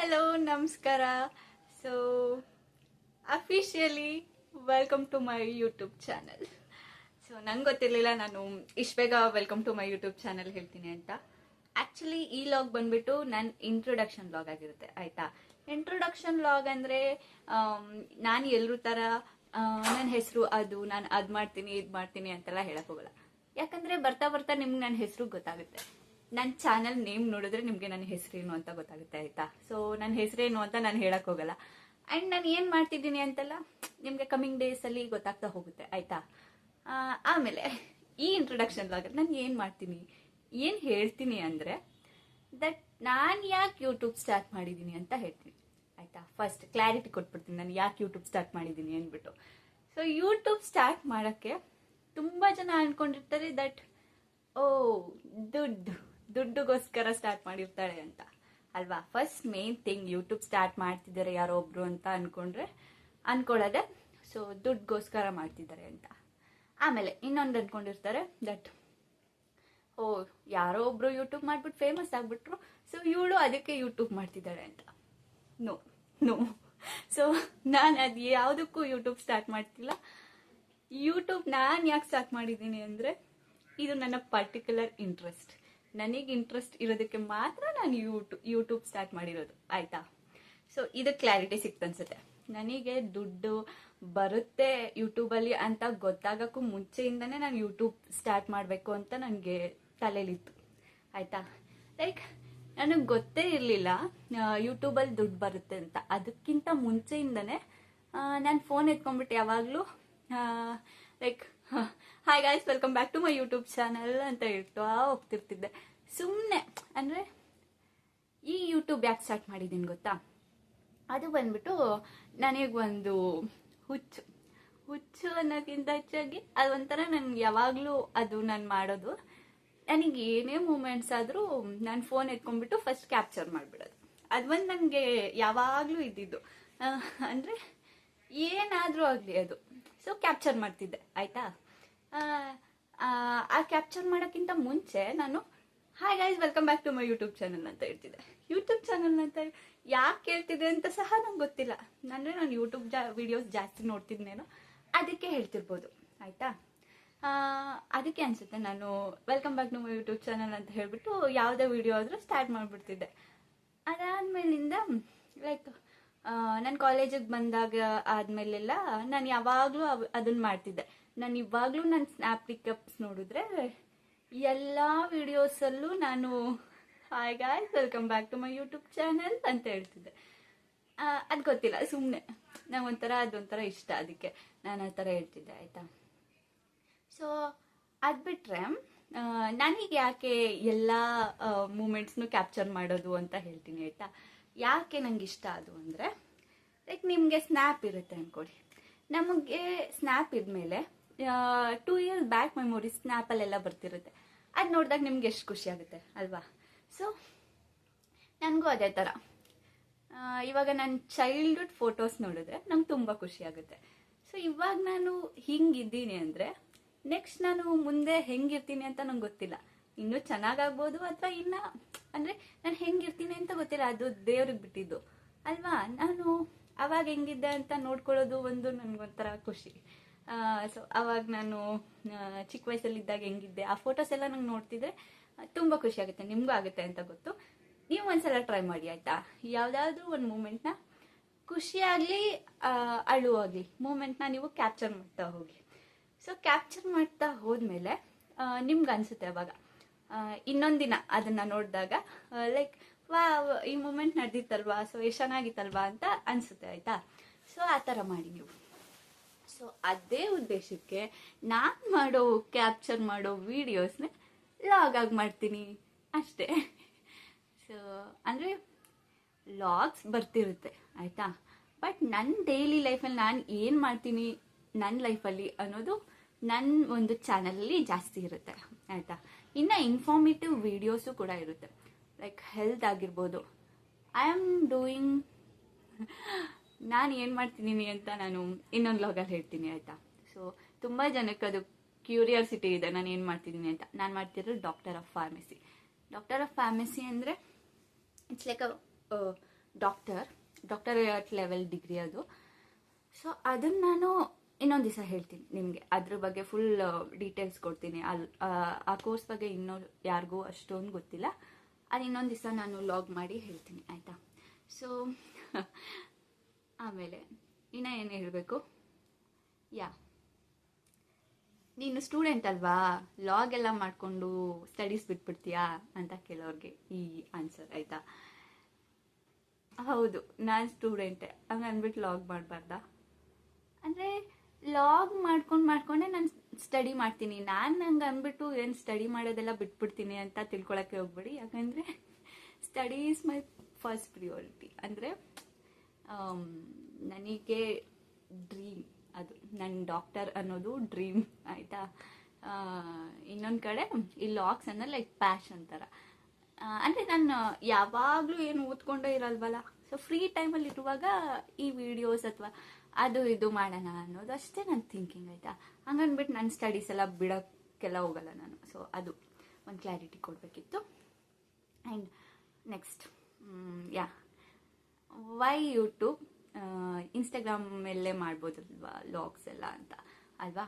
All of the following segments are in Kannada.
ಹಲೋ ನಮಸ್ಕಾರ. So officially welcome to my YouTube channel. So ನಂಗೆ ಗೊತ್ತಿರಲಿಲ್ಲ ನಾನು ಇಷ್ಟು ಬೇಗ welcome to my YouTube channel ಹೇಳ್ತೀನಿ ಅಂತ. ಆಕ್ಚುಲಿ ಈ ಲಾಗ್ ಬಂದ್ಬಿಟ್ಟು ನನ್ನ ಇಂಟ್ರೊಡಕ್ಷನ್ ಲಾಗ್ ಆಗಿರುತ್ತೆ ಆಯ್ತಾ. ಇಂಟ್ರೊಡಕ್ಷನ್ ಲಾಗ್ ಅಂದ್ರೆ ನಾನು ಎಲ್ರೂ ತರ ನನ್ನ ಹೆಸರು ನಾನು ಅದ್ ಮಾಡ್ತೀನಿ ಇದ್ ಮಾಡ್ತೀನಿ ಅಂತೆಲ್ಲ ಹೇಳಕ್ ಹೋಗಲ್ಲ. ಯಾಕಂದ್ರೆ ಬರ್ತಾ ಬರ್ತಾ ನಿಮ್ಗೆ ನನ್ನ ಹೆಸರು ಗೊತ್ತಾಗುತ್ತೆ. ನನ್ನ ಚಾನಲ್ ನೇಮ್ ನೋಡಿದ್ರೆ ನಿಮ್ಗೆ ನನ್ನ ಹೆಸರೇನು ಅಂತ ಗೊತ್ತಾಗುತ್ತೆ ಆಯ್ತಾ. ಸೊ ನನ್ನ ಹೆಸರೇನು ಅಂತ ನಾನು ಹೇಳಕ್ ಹೋಗಲ್ಲ. ಅಂಡ್ ನಾನು ಏನ್ ಮಾಡ್ತಿದ್ದೀನಿ ಅಂತೆಲ್ಲ ನಿಮ್ಗೆ ಕಮಿಂಗ್ ಡೇಸ್ ಅಲ್ಲಿ ಗೊತ್ತಾಗ್ತಾ ಹೋಗುತ್ತೆ ಆಯ್ತಾ. ಆಮೇಲೆ ಈ ಇಂಟ್ರೊಡಕ್ಷನ್ ಲಾಗ್ ನಾನು ಏನ್ ಮಾಡ್ತೀನಿ ಏನ್ ಹೇಳ್ತೀನಿ ಅಂದ್ರೆ ದಟ್ ನಾನು ಯಾಕೆ ಯೂಟ್ಯೂಬ್ ಸ್ಟಾರ್ಟ್ ಮಾಡಿದೀನಿ ಅಂತ ಹೇಳ್ತೀನಿ ಆಯ್ತಾ. ಫಸ್ಟ್ ಕ್ಲಾರಿಟಿ ಕೊಟ್ಬಿಡ್ತೀನಿ ನಾನು ಯಾಕೆ ಯೂಟ್ಯೂಬ್ ಸ್ಟಾರ್ಟ್ ಮಾಡಿದೀನಿ ಅಂದ್ಬಿಟ್ಟು. ಸೊ ಯೂಟ್ಯೂಬ್ ಸ್ಟಾರ್ಟ್ ಮಾಡಕ್ಕೆ ತುಂಬಾ ಜನ ಅನ್ಕೊಂಡಿರ್ತಾರೆ ದಟ್ ಓ ದುಡ್ಡುಗೋಸ್ಕರ ಸ್ಟಾರ್ಟ್ ಮಾಡಿರ್ತಾಳೆ ಅಂತ ಅಲ್ವಾ. First main thing YouTube start ಮಾಡ್ತಿದ್ದಾರೆ ಯಾರೋ ಒಬ್ರು ಅಂತ ಅನ್ಕೊಳ್ಳೋದೆ ಸೊ ದುಡ್ಡುಗೋಸ್ಕರ ಮಾಡ್ತಿದ್ದಾರೆ ಅಂತ. ಆಮೇಲೆ ಇನ್ನೊಂದು ಅನ್ಕೊಂಡಿರ್ತಾರೆ ದಟ್ ಓ ಯಾರೋ ಒಬ್ರು ಯೂಟ್ಯೂಬ್ ಮಾಡ್ಬಿಟ್ಟು ಫೇಮಸ್ ಆಗ್ಬಿಟ್ರು ಸೊ ಇವಳು ಅದಕ್ಕೆ ಯೂಟ್ಯೂಬ್ ಮಾಡ್ತಿದ್ದಾಳೆ ಅಂತ. No no. ಸೊ ನಾನು ಅದು ಯಾವುದಕ್ಕೂ ಯೂಟ್ಯೂಬ್ ಸ್ಟಾರ್ಟ್ ಮಾಡ್ತಿಲ್ಲ. ಯೂಟ್ಯೂಬ್ ನಾನು ಯಾಕೆ ಸ್ಟಾರ್ಟ್ ಮಾಡಿದ್ದೀನಿ ಅಂದ್ರೆ ಇದು ನನ್ನ ಪರ್ಟಿಕ್ಯುಲರ್ ಇಂಟ್ರೆಸ್ಟ್. ನನಗೆ ಇಂಟ್ರೆಸ್ಟ್ ಇರೋದಕ್ಕೆ ಮಾತ್ರ ನಾನು ಯೂಟ್ಯೂಬ್ ಸ್ಟಾರ್ಟ್ ಮಾಡಿರೋದು ಆಯ್ತಾ. ಸೊ ಇದು ಕ್ಲಾರಿಟಿ ಸಿಕ್ತನ್ಸುತ್ತೆ. ನನಗೆ ದುಡ್ಡು ಬರುತ್ತೆ ಯೂಟ್ಯೂಬಲ್ಲಿ ಅಂತ ಗೊತ್ತಾಗಕ್ಕೂ ಮುಂಚೆಯಿಂದನೇ ನಾನು ಯೂಟ್ಯೂಬ್ ಸ್ಟಾರ್ಟ್ ಮಾಡಬೇಕು ಅಂತ ನನಗೆ ತಲೆಯಲ್ಲಿತ್ತು ಆಯ್ತಾ. ಲೈಕ್ ನನಗೆ ಗೊತ್ತೇ ಇರಲಿಲ್ಲ ಯೂಟ್ಯೂಬಲ್ಲಿ ದುಡ್ಡು ಬರುತ್ತೆ ಅಂತ. ಅದಕ್ಕಿಂತ ಮುಂಚೆಯಿಂದನೇ ನಾನು ಫೋನ್ ಎತ್ಕೊಂಡ್ಬಿಟ್ಟು ಯಾವಾಗಲೂ like hi guys welcome back to my YouTube channel ಅಂತ ಹೇಳ್ತಾ ಹೋಗ್ತಿರ್ತಿದ್ದೆ ಸುಮ್ಮನೆ. ಅಂದರೆ ಈ ಯೂಟ್ಯೂಬ್ ಯಾಕೆ ಸ್ಟಾರ್ಟ್ ಮಾಡಿದ್ದೀನಿ ಗೊತ್ತಾ. ಅದು ಬಂದ್ಬಿಟ್ಟು ನನಗೆ ಒಂದು ಹುಚ್ಚು ಅನ್ನೋಕ್ಕಿಂತ ಹೆಚ್ಚಾಗಿ ಅದೊಂಥರ ನನ್ಗೆ ಯಾವಾಗಲೂ ಅದು ನಾನು ಮಾಡೋದು. ನನಗೆ ಏನೇ ಮೂಮೆಂಟ್ಸ್ ಆದರೂ ನಾನು ಫೋನ್ ಎತ್ಕೊಂಡ್ಬಿಟ್ಟು ಫಸ್ಟ್ ಕ್ಯಾಪ್ಚರ್ ಮಾಡಿಬಿಡೋದು. ಅದು ಒಂದು ನನಗೆ ಯಾವಾಗಲೂ ಇದ್ದಿದ್ದು. ಅಂದರೆ ಏನಾದರೂ ಆಗಲಿ ಅದು ಸೊ ಕ್ಯಾಪ್ಚರ್ ಮಾಡ್ತಿದ್ದೆ ಆಯ್ತಾ. ಆ ಕ್ಯಾಪ್ಚರ್ ಮಾಡೋಕ್ಕಿಂತ ಮುಂಚೆ ನಾನು hi guys welcome back to my YouTube channel ಅಂತ ಹೇಳ್ತಿದ್ದೆ. ಯೂಟ್ಯೂಬ್ ಚಾನಲ್ ಅಂತ ಯಾಕೆ ಹೇಳ್ತಿದ್ದೆ ಅಂತ ಸಹ ನಂಗೆ ಗೊತ್ತಿಲ್ಲ. ಅಂದರೆ ನಾನು ಯೂಟ್ಯೂಬ್ ವಿಡಿಯೋಸ್ ಜಾಸ್ತಿ ನೋಡ್ತಿದ್ನೇನೋ ಅದಕ್ಕೆ ಹೇಳ್ತಿರ್ಬೋದು ಆಯ್ತಾ. ಅದಕ್ಕೆ ಅನ್ಸುತ್ತೆ ನಾನು welcome back to my YouTube channel ಅಂತ ಹೇಳ್ಬಿಟ್ಟು ಯಾವುದೇ ವಿಡಿಯೋ ಆದರೂ ಸ್ಟಾರ್ಟ್ ಮಾಡಿಬಿಡ್ತಿದ್ದೆ. ಅದಾದ್ಮೇಲಿಂದ ಲೈಕ್ ನಾನು ಕಾಲೇಜಿಗೆ ಬಂದಾಗ ಆದ್ಮೇಲೆಲ್ಲ ನಾನು ಯಾವಾಗಲೂ ಅದನ್ನ ಮಾಡ್ತಿದ್ದೆ. ನಾನು ಇವಾಗಲೂ ನನ್ನ ಸ್ನ್ಯಾಪ್ ಪಿಕಪ್ಸ್ ನೋಡಿದ್ರೆ ಎಲ್ಲ ವಿಡಿಯೋಸಲ್ಲೂ ನಾನು hi guys welcome back to my YouTube channel ಅಂತ ಹೇಳ್ತಿದ್ದೆ. ಅದು ಗೊತ್ತಿಲ್ಲ ಸುಮ್ಮನೆ ನಂಗೊಂಥರ ಅದೊಂಥರ ಇಷ್ಟ, ಅದಕ್ಕೆ ನಾನು ಆ ಥರ ಹೇಳ್ತಿದ್ದೆ ಆಯಿತಾ. ಸೊ ಅದು ಬಿಟ್ಟರೆ ನನಗೆ ಯಾಕೆ ಎಲ್ಲ ಮೂಮೆಂಟ್ಸ್ನು ಕ್ಯಾಪ್ಚರ್ ಮಾಡೋದು ಅಂತ ಹೇಳ್ತೀನಿ ಆಯಿತಾ. ಯಾಕೆ ನಂಗೆ ಇಷ್ಟ ಅದು ಅಂದರೆ ಲೈಕ್ ನಿಮಗೆ ಸ್ನ್ಯಾಪ್ ಇರುತ್ತೆ ಅಂದ್ಕೊಡಿ. ನಮಗೆ ಸ್ನ್ಯಾಪ್ ಇದ್ಮೇಲೆ 2 years ಬ್ಯಾಕ್ ಮೆಮೊರೀಸ್ ಸ್ನ್ಯಾಪಲ್ಲೆಲ್ಲ ಬರ್ತಿರುತ್ತೆ. ಅದು ನೋಡಿದಾಗ ನಿಮ್ಗೆ ಎಷ್ಟು ಖುಷಿ ಆಗುತ್ತೆ ಅಲ್ವಾ. ಸೊ ನನಗೂ ಅದೇ ಥರ ಇವಾಗ ನನ್ನ ಚೈಲ್ಡ್ಹುಡ್ ಫೋಟೋಸ್ ನೋಡಿದ್ರೆ ನಂಗೆ ತುಂಬ ಖುಷಿ ಆಗುತ್ತೆ. ಸೊ ಇವಾಗ ನಾನು ಹಿಂಗಿದ್ದೀನಿ ಅಂದರೆ ನೆಕ್ಸ್ಟ್ ನಾನು ಮುಂದೆ ಹೆಂಗಿರ್ತೀನಿ ಅಂತ ನಂಗೆ ಗೊತ್ತಿಲ್ಲ. ಇನ್ನೂ ಚೆನ್ನಾಗಾಗ್ಬೋದು ಅಥವಾ ಇನ್ನು ಅಂದರೆ ನಾನು ಹೆಂಗಿರ್ತೀನಿ ಅಂತ ಗೊತ್ತಿಲ್ಲ, ಅದು ದೇವ್ರಿಗೆ ಬಿಟ್ಟಿದ್ದು ಅಲ್ವಾ. ನಾನು ಅವಾಗ ಹೆಂಗಿದ್ದೆ ಅಂತ ನೋಡ್ಕೊಳ್ಳೋದು ಒಂದು ನನಗೊಂಥರ ಖುಷಿ. ಸೊ ಅವಾಗ ನಾನು ಚಿಕ್ಕ ವಯಸ್ಸಲ್ಲಿದ್ದಾಗ ಹೆಂಗಿದ್ದೆ ಆ ಫೋಟೋಸ್ ಎಲ್ಲ ನಂಗೆ ನೋಡ್ತಿದ್ರೆ ತುಂಬ ಖುಷಿ ಆಗುತ್ತೆ. ನಿಮಗೂ ಆಗುತ್ತೆ ಅಂತ ಗೊತ್ತು. ನೀವು ಒಂದ್ಸಲ ಟ್ರೈ ಮಾಡಿ ಆಯಿತಾ. ಯಾವುದಾದ್ರೂ ಒಂದು ಮೂಮೆಂಟ್ನ ಖುಷಿಯಾಗಲಿ ಅಳುವಾಗಲಿ ಮೂಮೆಂಟ್ನ ನೀವು ಕ್ಯಾಪ್ಚರ್ ಮಾಡ್ತಾ ಹೋಗಿ. ಸೊ ಕ್ಯಾಪ್ಚರ್ ಮಾಡ್ತಾ ಹೋದ್ಮೇಲೆ ನಿಮ್ಗೆ ಅನಿಸುತ್ತೆ ಅವಾಗ ಇನ್ನೊಂದಿನ ಅದನ್ನು ನೋಡಿದಾಗ ಲೈಕ್ ವಾ ಈ ಮೂಮೆಂಟ್ ನಡೆದಿತ್ತಲ್ವಾ ಸೊ ಎಷ್ಟು ಚೆನ್ನಾಗಿತ್ತಲ್ವಾ ಅಂತ ಅನಿಸುತ್ತೆ ಆಯಿತಾ. ಸೊ ಆ ಥರ ಮಾಡಿ ನೀವು. ಸೊ ಅದೇ ಉದ್ದೇಶಕ್ಕೆ ನಾನು ಕ್ಯಾಪ್ಚರ್ ಮಾಡೋ ವೀಡಿಯೋಸ್ನ ಲಾಗ್ ಆಗಿ ಮಾಡ್ತೀನಿ ಅಷ್ಟೇ. ಸೊ ಅಂದರೆ ಲಾಗ್ಸ್ ಬರ್ತಿರುತ್ತೆ ಆಯಿತಾ. ಬಟ್ ನನ್ನ ಡೈಲಿ ಲೈಫಲ್ಲಿ ನಾನು ಏನು ಮಾಡ್ತೀನಿ ನನ್ನ ಲೈಫಲ್ಲಿ ಅನ್ನೋದು ನನ್ನ ಒಂದು ಚಾನಲಲ್ಲಿ ಜಾಸ್ತಿ ಇರುತ್ತೆ ಆಯಿತಾ. ಇನ್ನು ಇನ್ಫಾರ್ಮೇಟಿವ್ ವಿಡಿಯೋಸು ಕೂಡ ಇರುತ್ತೆ. ಲೈಕ್ ಹೆಲ್ತ್ ಆಗಿರ್ಬೋದು. ಐ ಆಮ್ ಡೂಯಿಂಗ್ ನಾನು ಏನು ಮಾಡ್ತಿದ್ದೀನಿ ಅಂತ ನಾನು ಇನ್ನೊಂದು ಲಾಗಲ್ಲಿ ಹೇಳ್ತೀನಿ ಆಯಿತಾ. ಸೊ ತುಂಬ ಜನಕ್ಕೆ ಅದು ಕ್ಯೂರಿಯಾಸಿಟಿ ಇದೆ ನಾನು ಏನು ಮಾಡ್ತಿದ್ದೀನಿ ಅಂತ. ನಾನು ಮಾಡ್ತಿರೋದು doctor of pharmacy. Doctor of pharmacy ಅಂದರೆ it's like doctorate level degree ಅದು. ಸೊ ಅದನ್ನು ನಾನು ಇನ್ನೊಂದು ದಿವಸ ಹೇಳ್ತೀನಿ ನಿಮಗೆ, ಅದ್ರ ಬಗ್ಗೆ ಫುಲ್ ಡೀಟೇಲ್ಸ್ ಕೊಡ್ತೀನಿ. ಆ ಕೋರ್ಸ್ ಬಗ್ಗೆ ಇನ್ನೂ ಯಾರಿಗೂ ಅಷ್ಟೊಂದು ಗೊತ್ತಿಲ್ಲ, ಅದು ಇನ್ನೊಂದು ದಿವಸ ನಾನು ಲಾಗ್ ಮಾಡಿ ಹೇಳ್ತೀನಿ, ಆಯಿತಾ? ಸೊ ಆಮೇಲೆ ಇನ್ನೂ ಏನು ಹೇಳಬೇಕು, ನೀನು ಸ್ಟೂಡೆಂಟ್ ಅಲ್ವಾ, ಲಾಗ್ ಎಲ್ಲ ಮಾಡಿಕೊಂಡು ಸ್ಟಡೀಸ್ ಬಿಟ್ಬಿಡ್ತೀಯಾ ಅಂತ ಕೇಳೋರಿಗೆ ಈ ಆನ್ಸರ್, ಆಯಿತಾ? ಹೌದು, ನಾನು ಸ್ಟೂಡೆಂಟೇ, ಹಂಗೆ ಅಂದ್ಬಿಟ್ಟು ಲಾಗ್ ಮಾಡಬಾರ್ದಾ? ಅಂದರೆ ಲಾಗ್ ಮಾಡ್ಕೊಂಡೆ ನಾನು ಸ್ಟಡಿ ಮಾಡ್ತೀನಿ. ನಾನು ಹಂಗೆ ಅಂದ್ಬಿಟ್ಟು ಏನು ಸ್ಟಡಿ ಮಾಡೋದೆಲ್ಲ ಬಿಟ್ಬಿಡ್ತೀನಿ ಅಂತ ತಿಳ್ಕೊಳಕ್ಕೆ ಹೋಗ್ಬೇಡಿ. ಯಾಕಂದರೆ study is my first priority. ಅಂದರೆ ನನಗೆ ಡ್ರೀಮ್, ಅದು ನನ್ನ ಡಾಕ್ಟರ್ ಅನ್ನೋದು ಡ್ರೀಮ್, ಆಯಿತಾ? ಇನ್ನೊಂದು ಕಡೆ ಈ ಲಾಗ್ಸ್ ಅನ್ನೋದು ಲೈಕ್ ಪ್ಯಾಷನ್ ಥರ. ಅಂದರೆ ನಾನು ಯಾವಾಗಲೂ ಏನು ಓದ್ಕೊಂಡೇ ಇರಲ್ವಲ್ಲ, ಸೊ ಫ್ರೀ ಟೈಮಲ್ಲಿ ಇರುವಾಗ ಈ ವಿಡಿಯೋಸ್ ಅಥವಾ ಅದು ಇದು ಮಾಡೋಣ ಅನ್ನೋದು ಅಷ್ಟೇ ನನ್ನ ಥಿಂಕಿಂಗ್, ಆಯಿತಾ? ಹಂಗನ್ಬಿಟ್ಟು ನನ್ನ ಸ್ಟಡೀಸ್ ಎಲ್ಲ ಬಿಡೋಕ್ಕೆಲ್ಲ ಹೋಗಲ್ಲ ನಾನು. ಸೊ ಅದು ಒಂದು ಕ್ಲಾರಿಟಿ ಕೊಡಬೇಕಿತ್ತು. And next why YouTube, Instagram ಮೇಲೇ ಮಾಡ್ಬೋದಲ್ವಾ ಲಾಗ್ಸ್ ಎಲ್ಲ ಅಂತ ಅಲ್ವಾ?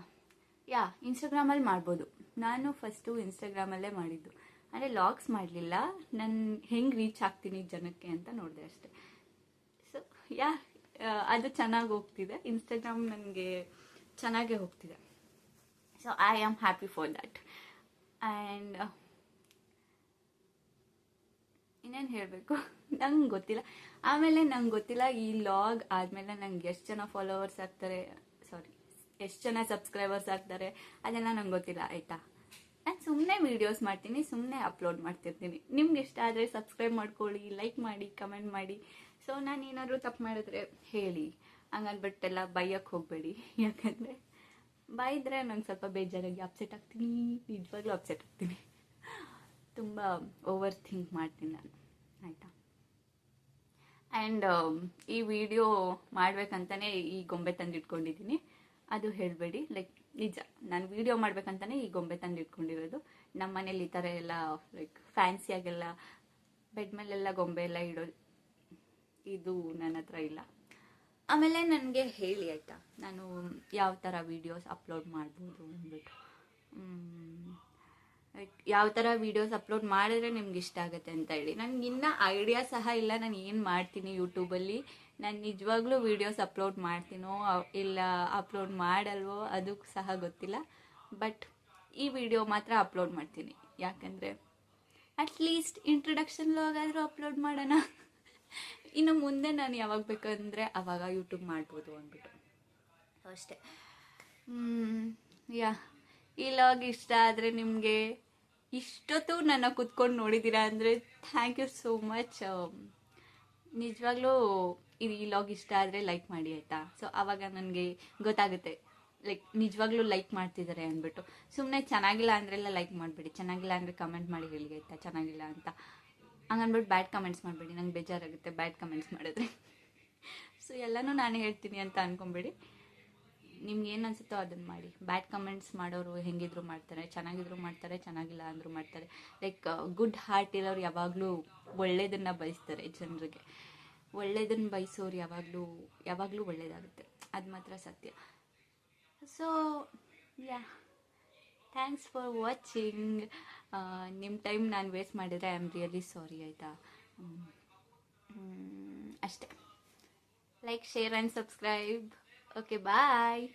ಇನ್ಸ್ಟಾಗ್ರಾಮಲ್ಲಿ ಮಾಡ್ಬೋದು. ನಾನು ಫಸ್ಟು ಇನ್ಸ್ಟಾಗ್ರಾಮಲ್ಲೇ ಮಾಡಿದ್ದು, ಅಂದರೆ ಲಾಗ್ಸ್ ಮಾಡಲಿಲ್ಲ, ನಾನು ಹೆಂಗೆ ರೀಚ್ ಆಗ್ತೀನಿ ಜನಕ್ಕೆ ಅಂತ ನೋಡಿದೆ ಅಷ್ಟೆ. ಸೊ ಅದು ಚೆನ್ನಾಗಿ ಹೋಗ್ತಿದೆ, ಇನ್ಸ್ಟಾಗ್ರಾಮ್ ನನಗೆ ಚೆನ್ನಾಗೇ ಹೋಗ್ತಿದೆ. So I am happy for that. And ಇನ್ನೇನು ಹೇಳಬೇಕು, ನಂಗೆ ಗೊತ್ತಿಲ್ಲ. ಆಮೇಲೆ ನಂಗೆ ಗೊತ್ತಿಲ್ಲ ಈ ಲಾಗ್ ಆದಮೇಲೆ ನಂಗೆ ಎಷ್ಟು ಜನ ಫಾಲೋವರ್ಸ್ ಆಗ್ತಾರೆ, ಎಷ್ಟು ಜನ ಸಬ್ಸ್ಕ್ರೈಬರ್ಸ್ ಆಗ್ತಾರೆ, ಅದೆಲ್ಲ ನಂಗೆ ಗೊತ್ತಿಲ್ಲ, ಆಯಿತಾ? ನಾನು ಸುಮ್ಮನೆ ವೀಡಿಯೋಸ್ ಮಾಡ್ತೀನಿ, ಸುಮ್ಮನೆ ಅಪ್ಲೋಡ್ ಮಾಡ್ತಿರ್ತೀನಿ. ನಿಮ್ಗೆ ಇಷ್ಟ ಆದರೆ ಸಬ್ಸ್ಕ್ರೈಬ್ ಮಾಡ್ಕೊಳ್ಳಿ, ಲೈಕ್ ಮಾಡಿ, ಕಮೆಂಟ್ ಮಾಡಿ. ಸೊ ನಾನು ಏನಾದರೂ ತಪ್ಪು ಮಾಡಿದ್ರೆ ಹೇಳಿ, ಹಂಗನ್ಬಿಟ್ಟೆಲ್ಲ ಬೈಯಕ್ಕೆ ಹೋಗಬೇಡಿ. ಯಾಕಂದರೆ ಬೈದರೆ ನಂಗೆ ಸ್ವಲ್ಪ ಬೇಜಾರಾಗಿ ಅಪ್ಸೆಟ್ ಆಗ್ತೀನಿ, ನಿಜವಾಗ್ಲೂ ಅಪ್ಸೆಟ್ ಆಗ್ತೀನಿ, ತುಂಬ ಓವರ್ ಥಿಂಕ್ ಮಾಡ್ತೀನಿ ನಾನು, ಆಯಿತಾ? ಆ್ಯಂಡ್ ಈ ವಿಡಿಯೋ ಮಾಡ್ಬೇಕಂತಲೇ ಈ ಗೊಂಬೆ ತಂದು ಇಟ್ಕೊಂಡಿದ್ದೀನಿ, ಅದು ಹೇಳಬೇಡಿ. ಲೈಕ್ ನಿಜ, ನಾನು ವಿಡಿಯೋ ಮಾಡ್ಬೇಕಂತಲೇ ಈ ಗೊಂಬೆ ತಂದು ಇಟ್ಕೊಂಡಿರೋದು. ನಮ್ಮ ಮನೇಲಿ ಈ ಥರ ಎಲ್ಲ ಲೈಕ್ ಫ್ಯಾನ್ಸಿಯಾಗೆಲ್ಲ ಬೆಡ್ ಮೇಲೆಲ್ಲ ಗೊಂಬೆ ಎಲ್ಲ ಇಡೋದು, ಇದು ನನ್ನ ಹತ್ರ ಇಲ್ಲ. ಆಮೇಲೆ ನನಗೆ ಹೇಳಿ, ಆಯಿತಾ, ನಾನು ಯಾವ ಥರ ವೀಡಿಯೋಸ್ ಅಪ್ಲೋಡ್ ಮಾಡ್ಬೋದು ಅಂದ್ಬಿಟ್ಟು, ಲೈಕ್ ಯಾವ ಥರ ವೀಡಿಯೋಸ್ ಅಪ್ಲೋಡ್ ಮಾಡಿದ್ರೆ ನಿಮ್ಗೆ ಇಷ್ಟ ಆಗುತ್ತೆ ಅಂತ ಹೇಳಿ. ನನಗೆ ಇನ್ನೂ ಐಡಿಯಾ ಸಹ ಇಲ್ಲ, ನಾನು ಏನು ಮಾಡ್ತೀನಿ ಯೂಟ್ಯೂಬಲ್ಲಿ. ನಾನು ನಿಜವಾಗ್ಲೂ ವೀಡಿಯೋಸ್ ಅಪ್ಲೋಡ್ ಮಾಡ್ತೀನೋ ಇಲ್ಲ ಅಪ್ಲೋಡ್ ಮಾಡಲ್ವೋ ಅದು ಸಹ ಗೊತ್ತಿಲ್ಲ. ಬಟ್ ಈ ವಿಡಿಯೋ ಮಾತ್ರ ಅಪ್ಲೋಡ್ ಮಾಡ್ತೀನಿ, ಯಾಕಂದರೆ ಅಟ್ಲೀಸ್ಟ್ ಇಂಟ್ರೊಡಕ್ಷನ್ ಲಾಗಾದರೂ ಅಪ್ಲೋಡ್ ಮಾಡೋಣ. ಇನ್ನು ಮುಂದೆ ನಾನು ಯಾವಾಗ ಬೇಕಂದರೆ ಆವಾಗ ಯೂಟ್ಯೂಬ್ ಮಾಡ್ಬೋದು ಅಂದ್ಬಿಟ್ಟು ಅಷ್ಟೇ. ಈ ಲಾಗ್ ಇಷ್ಟ ಆದರೆ ನಿಮಗೆ ಇಷ್ಟೊತ್ತು ನನ್ನ ಕುತ್ಕೊಂಡು ನೋಡಿದ್ದೀರಾ ಅಂದರೆ ಥ್ಯಾಂಕ್ ಯು ಸೋ ಮಚ್. ನಿಜವಾಗ್ಲೂ ಈ ಲಾಗ್ ಇಷ್ಟ ಆದರೆ ಲೈಕ್ ಮಾಡಿ, ಆಯಿತಾ? ಸೊ ಆವಾಗ ನನಗೆ ಗೊತ್ತಾಗುತ್ತೆ ಲೈಕ್ ನಿಜವಾಗ್ಲೂ ಲೈಕ್ ಮಾಡ್ತಿದ್ದಾರೆ ಅಂದ್ಬಿಟ್ಟು. ಸುಮ್ಮನೆ ಚೆನ್ನಾಗಿಲ್ಲ ಅಂದ್ರೆಲ್ಲ ಲೈಕ್ ಮಾಡಬೇಡಿ, ಚೆನ್ನಾಗಿಲ್ಲ ಅಂದರೆ ಕಮೆಂಟ್ ಮಾಡಿ ಹೇಳಿ, ಆಯಿತಾ? ಚೆನ್ನಾಗಿಲ್ಲ ಅಂತ ಹಂಗನ್ಬಿಟ್ಟು ಬ್ಯಾಡ್ ಕಮೆಂಟ್ಸ್ ಮಾಡಬೇಡಿ, ನಂಗೆ ಬೇಜಾರಾಗುತ್ತೆ ಬ್ಯಾಡ್ ಕಮೆಂಟ್ಸ್ ಮಾಡಿದ್ರೆ. ಸೊ ಎಲ್ಲನೂ ನಾನು ಹೇಳ್ತೀನಿ ಅಂತ ಅಂದ್ಕೊಂಬೇಡಿ, ನಿಮ್ಗೆ ಏನು ಅನಿಸುತ್ತೋ ಅದನ್ನು ಮಾಡಿ. ಬ್ಯಾಡ್ ಕಮೆಂಟ್ಸ್ ಮಾಡೋರು ಹೆಂಗಿದ್ರು ಮಾಡ್ತಾರೆ, ಚೆನ್ನಾಗಿದ್ರು ಮಾಡ್ತಾರೆ, ಚೆನ್ನಾಗಿಲ್ಲ ಅಂದರೂ ಮಾಡ್ತಾರೆ. ಲೈಕ್ ಗುಡ್ ಹಾರ್ಟ್ ಇರೋರು ಯಾವಾಗಲೂ ಒಳ್ಳೆಯದನ್ನು ಬಯಸ್ತಾರೆ ಜನರಿಗೆ. ಒಳ್ಳೆಯದನ್ನು ಬಯಸೋರು ಯಾವಾಗಲೂ ಒಳ್ಳೆಯದಾಗುತ್ತೆ, ಅದು ಮಾತ್ರ ಸತ್ಯ. So thanks for watching. ನಿಮ್ಮ ಟೈಮ್ ನಾನು ವೇಸ್ಟ್ ಮಾಡಿದರೆ ಐ ಆಮ್ ರಿಯಲಿ ಸಾರಿ, ಆಯಿತಾ? ಅಷ್ಟೇ. Like, share and subscribe. Okay, bye.